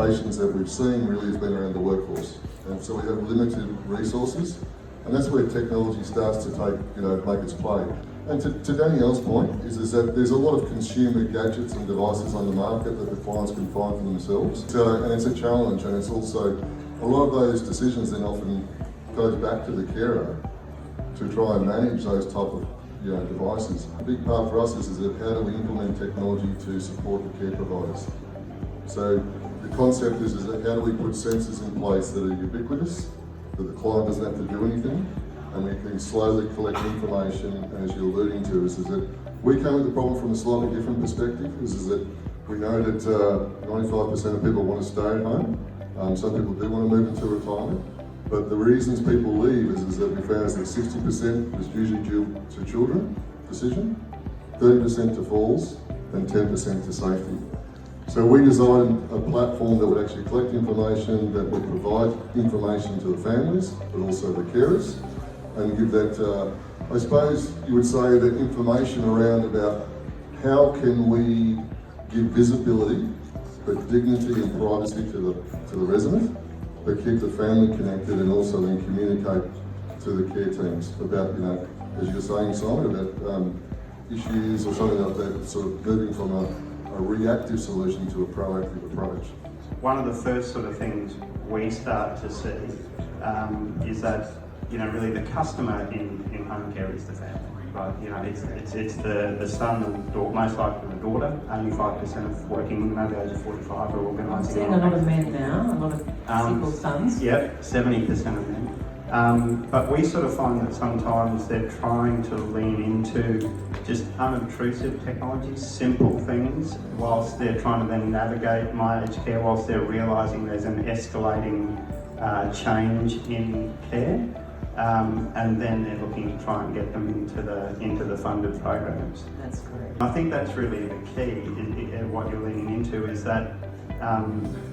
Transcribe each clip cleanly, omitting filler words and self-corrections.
limitations that we've seen really has been around the workforce. And so we have limited resources, and that's where technology starts to make its play. And to Danielle's point, is that there's a lot of consumer gadgets and devices on the market that the clients can find for themselves. And it's a challenge, and it's also, a lot of those decisions then often goes back to the carer to try and manage those type of devices. A big part for us is that how do we implement technology to support the care providers. So the concept is that how do we put sensors in place that are ubiquitous, that the client doesn't have to do anything, and we can slowly collect information. And as you're alluding to, is that we come at the problem from a slightly different perspective. Is that we know that 95% of people want to stay at home. Some people do want to move into retirement. But the reasons people leave is that we found that 60% is usually due to children decision, 30% to falls, and 10% to safety. So we designed a platform that would actually collect information, that would provide information to the families, but also the carers, and give that, I suppose you would say, that information around about how can we give visibility, but dignity and privacy to the resident, but keep the family connected, and also then communicate to the care teams about, as you're saying, Simon, about issues or something like that, sort of moving from a reactive solution to a proactive approach. One of the first sort of things we start to see is that, really the customer in home care is the family. Right, it's the son or daughter, most likely the daughter. 85% of working women over the age of 45 are organising. I'm seeing a lot of men now, a lot of single sons. Yep, 70% of men. But we sort of find that sometimes they're trying to lean into just unobtrusive technologies, simple things, whilst they're trying to then navigate my aged care, whilst they're realising there's an escalating change in care. And then they're looking to try and get them into the funded programs. That's correct. I think that's really the key. What you're leaning into is that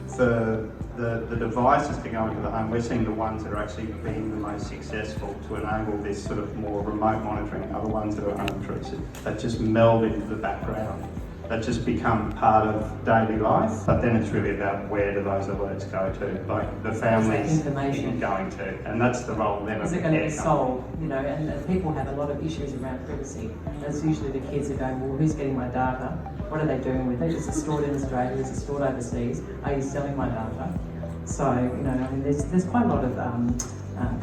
for the devices to go into the home, we're seeing the ones that are actually being the most successful to enable this sort of more remote monitoring are the ones that are unobtrusive, that just meld into the background, that just become part of daily life. But then it's really about where do those alerts go to, like the families information going to, and that's the role then. Is it going to be sold? And people have a lot of issues around privacy. That's usually the kids are going, well, who's getting my data? What are they doing with it? Is it stored in Australia? Is it stored overseas? Are you selling my data? So, there's quite a lot of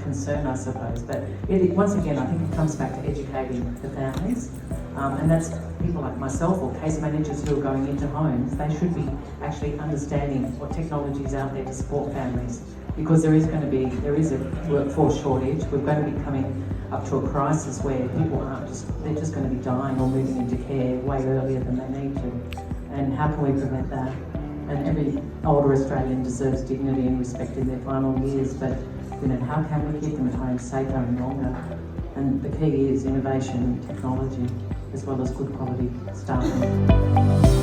concern, I suppose. But once again, I think it comes back to educating the families. And that's people like myself or case managers who are going into homes. They should be actually understanding what technology is out there to support families, because there is a workforce shortage. We're going to be coming up to a crisis where people they're just going to be dying or moving into care way earlier than they need to. And how can we prevent that? And every older Australian deserves dignity and respect in their final years, but how can we keep them at home safer and longer? And the key is innovation and technology, as well as good quality staffing.